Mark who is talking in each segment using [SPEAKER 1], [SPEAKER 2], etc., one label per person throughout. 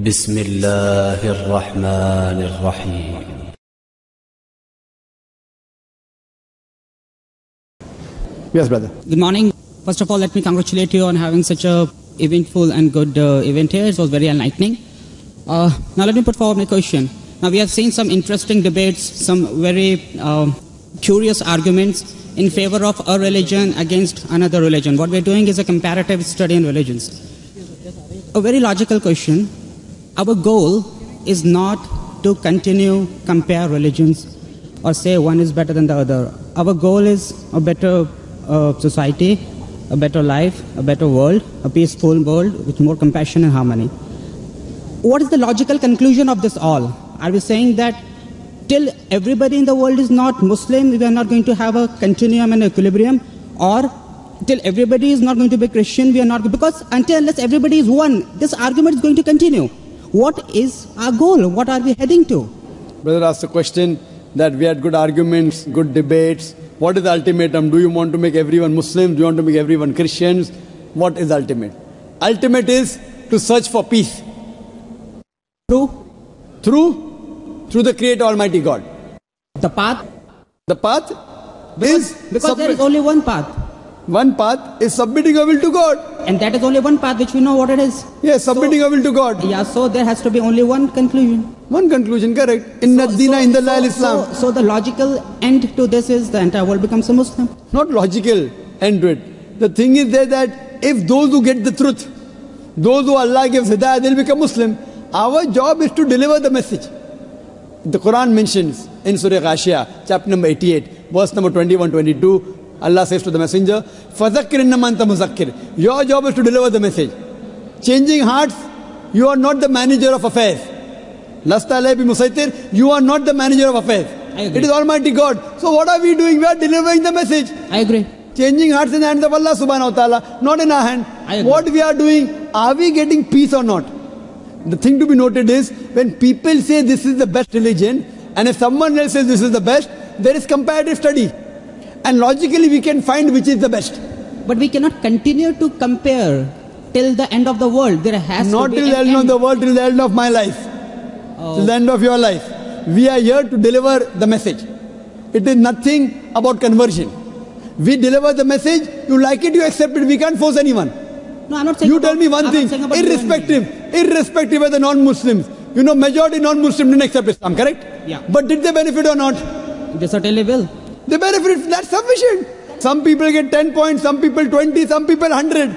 [SPEAKER 1] Bismillahirrahmanirrahim.
[SPEAKER 2] Yes, brother.
[SPEAKER 3] Good morning. First of all, let me congratulate you on having such a eventful and good event here. It was very enlightening. Now let me put forward my question. Now we have seen some interesting debates, some very curious arguments in favor of a religion against another religion. What we are doing is a comparative study in religions. A very logical question. Our goal is not to continue compare religions or say one is better than the other. Our goal is a better society, a better life, a better world, a peaceful world with more compassion and harmony. What is the logical conclusion of this all? Are we saying that till everybody in the world is not Muslim, we are not going to have a continuum and equilibrium? Or till everybody is not going to be Christian, we are not, because unless everybody is one, this argument is going to continue. What is our goal? What are we heading to?
[SPEAKER 2] Brother asked the question that we had good arguments, good debates. What is the ultimatum? Do you want to make everyone Muslims? Do you want to make everyone Christians? What is ultimate? Ultimate is to search for peace.
[SPEAKER 3] Through
[SPEAKER 2] the Creator Almighty God.
[SPEAKER 3] the path?
[SPEAKER 2] The path
[SPEAKER 3] Because there is only one path.
[SPEAKER 2] One path is submitting your will to God.
[SPEAKER 3] And that is only one path which we know what it is.
[SPEAKER 2] Yes, submitting your will to God.
[SPEAKER 3] Yeah, so there has to be only one conclusion.
[SPEAKER 2] One conclusion, correct. Inna dina indallah al-Islam.
[SPEAKER 3] So the logical end to this is the entire world becomes a Muslim.
[SPEAKER 2] Not logical end to it. The thing is there that if those who get the truth, those who Allah gives hidayah, they'll become Muslim. Our job is to deliver the message. The Quran mentions in Surah Ghashiyah, chapter number 88, verse number 21-22, Allah says to the messenger, فَذَكِّرْ إِنَّمَا أَنْتَ مُذَكِّرْ. Your job is to deliver the message. Changing hearts, you are not the manager of affairs. Lasta alayhi bimusaytir, you are not the manager of affairs. It is Almighty God. So what are we doing? We are delivering the message.
[SPEAKER 3] I agree.
[SPEAKER 2] Changing hearts in the hands of Allah subhanahu wa ta'ala, not in our hand. What we are doing, are we getting peace or not? The thing to be noted is, when people say this is the best religion, and if someone else says this is the best, there is comparative study. And logically we can find which is the best.
[SPEAKER 3] But we cannot continue to compare till the end of the world. There has
[SPEAKER 2] not
[SPEAKER 3] to be
[SPEAKER 2] till the end of the world, till the end of my life. Till the end of your life. We are here to deliver the message. It is nothing about conversion. We deliver the message, you like it, you accept it. We can't force anyone.
[SPEAKER 3] No, I'm not saying
[SPEAKER 2] you tell me one thing, irrespective of the non-Muslims. You know, majority non-Muslims didn't accept Islam, correct?
[SPEAKER 3] Yeah.
[SPEAKER 2] But did they benefit or not?
[SPEAKER 3] They certainly will.
[SPEAKER 2] They benefit, that's sufficient. Some people get 10 points, some people 20, some people 100.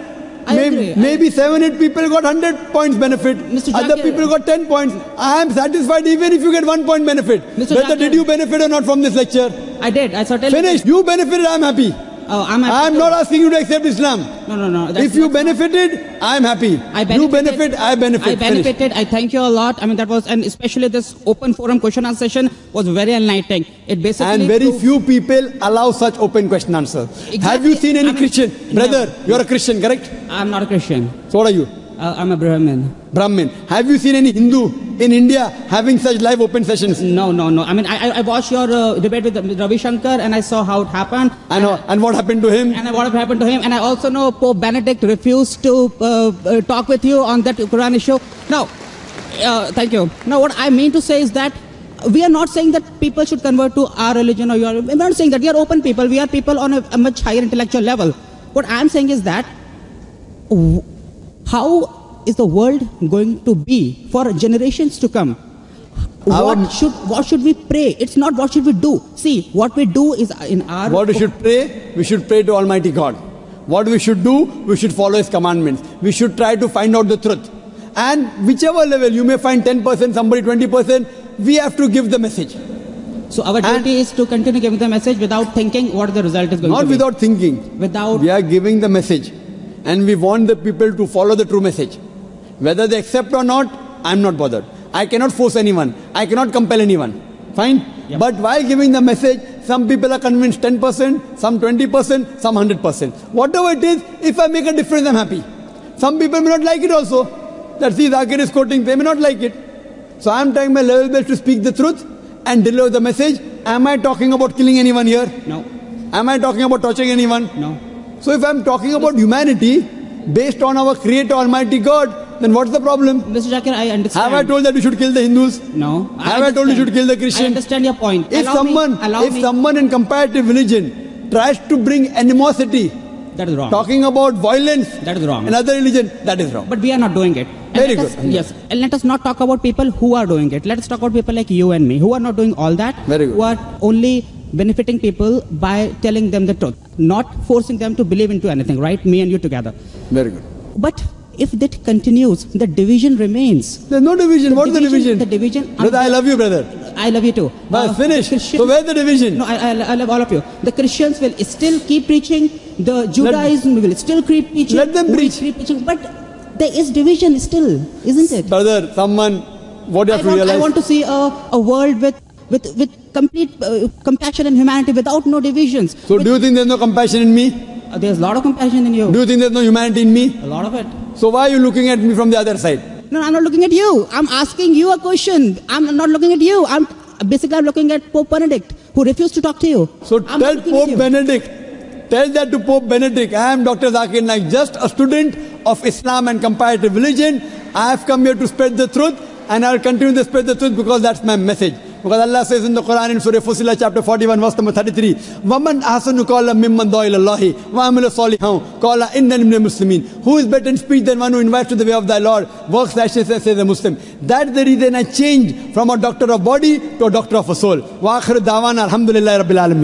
[SPEAKER 2] Maybe 7-8 people got 100 points benefit. Other people got 10 points. I am satisfied even if you get 1 point benefit. Whether did you benefit or not from this lecture?
[SPEAKER 3] I did. I certainly
[SPEAKER 2] finished.
[SPEAKER 3] Did.
[SPEAKER 2] You benefited, I am happy.
[SPEAKER 3] I'm happy.
[SPEAKER 2] I am not asking you to accept Islam.
[SPEAKER 3] No.
[SPEAKER 2] If you benefited, I am happy. You benefit, I benefit.
[SPEAKER 3] I benefited. I thank you a lot. I mean, that was, and especially this open forum question answer session was very enlightening. It basically.
[SPEAKER 2] And very few people allow such open question answer. Exactly. Have you seen any Christian? Brother, you're a Christian, correct?
[SPEAKER 3] I'm not a Christian.
[SPEAKER 2] So what are you?
[SPEAKER 3] I'm a Brahmin.
[SPEAKER 2] Brahmin. Have you seen any Hindu in India having such live open sessions?
[SPEAKER 3] No. I mean, I watched your debate with Ravi Shankar and I saw how it happened.
[SPEAKER 2] I know. And what happened to him?
[SPEAKER 3] And what happened to him. And I also know Pope Benedict refused to talk with you on that Quran issue. Now, thank you. Now, what I mean to say is that we are not saying that people should convert to our religion or your. We're not saying that. We are open people. We are people on a much higher intellectual level. What I'm saying is that how is the world going to be for generations to come? What should we pray? It's not what should we do. See, what we do is in our...
[SPEAKER 2] What we should pray? We should pray to Almighty God. What we should do? We should follow His commandments. We should try to find out the truth. And whichever level, you may find 10%, somebody 20%, we have to give the message.
[SPEAKER 3] So our duty is to continue giving the message without thinking what the result is going to be.
[SPEAKER 2] Not without thinking. We are giving the message. And we want the people to follow the true message. Whether they accept or not, I'm not bothered. I cannot force anyone. I cannot compel anyone. Fine? Yep. But while giving the message, some people are convinced 10%, some 20%, some 100%. Whatever it is, if I make a difference, I'm happy. Some people may not like it also. That's the Zakir is quoting, they may not like it. So I'm trying my level best to speak the truth and deliver the message. Am I talking about killing anyone here?
[SPEAKER 3] No.
[SPEAKER 2] Am I talking about torturing anyone?
[SPEAKER 3] No.
[SPEAKER 2] So if I'm talking about humanity, based on our Creator Almighty God, then what's the problem?
[SPEAKER 3] Mr. Zakir, I understand.
[SPEAKER 2] Have I told that you should kill the Hindus?
[SPEAKER 3] No.
[SPEAKER 2] Have I told you should kill the Christians?
[SPEAKER 3] I understand your point.
[SPEAKER 2] If someone in comparative religion tries to bring animosity,
[SPEAKER 3] that is wrong.
[SPEAKER 2] Talking about violence,
[SPEAKER 3] that is wrong.
[SPEAKER 2] Another religion, that is wrong.
[SPEAKER 3] But we are not doing it.
[SPEAKER 2] Very good.
[SPEAKER 3] Yes. And let us not talk about people who are doing it. Let us talk about people like you and me, who are not doing all that.
[SPEAKER 2] Very good.
[SPEAKER 3] Who are only benefiting people by telling them the truth, not forcing them to believe into anything, right? Me and you together.
[SPEAKER 2] Very good.
[SPEAKER 3] But if that continues, the division remains.
[SPEAKER 2] There's no division. What's the division?
[SPEAKER 3] The division.
[SPEAKER 2] Brother, I love you, brother.
[SPEAKER 3] I love you too.
[SPEAKER 2] Finish. So where's the division?
[SPEAKER 3] No, I love all of you. The Christians will still keep preaching. The Judaism will still keep preaching.
[SPEAKER 2] Let them preach.
[SPEAKER 3] But there is division still, isn't it?
[SPEAKER 2] Brother, what you have to realize.
[SPEAKER 3] I want to see a world with complete compassion and humanity without no divisions.
[SPEAKER 2] So do you think there's no compassion in me?
[SPEAKER 3] There's a lot of compassion in you.
[SPEAKER 2] Do you think there's no humanity in me?
[SPEAKER 3] A lot of it.
[SPEAKER 2] So why are you looking at me from the other side?
[SPEAKER 3] No, I'm not looking at you. I'm asking you a question. I'm not looking at you. I'm looking at Pope Benedict, who refused to talk to you.
[SPEAKER 2] So tell Pope Benedict, tell that to Pope Benedict, I am Dr. Zakir Naik, just a student of Islam and comparative religion. I have come here to spread the truth, and I will continue to spread the truth because that's my message. Because Allah says in the Quran in Surah Fussilat chapter 41 verse number 33, وَمَنْ أَحْسَنُ قَوْلًا مِمَّنْ دَعَا إِلَى اللَّهِ وَعَمِلَ صَالِحًا قَالَ إِنَّنِي مِنَ الْمُسْلِمِينَ. Who is better in speech than one who invites to the way of thy Lord, works righteousness, says a Muslim. That's the reason I changed from a doctor of body to a doctor of a soul. وَآخِرُ دَعْوَانَا الْحَمْدُ لِلَّهِ رَبِّ الْعَالَمِينَ.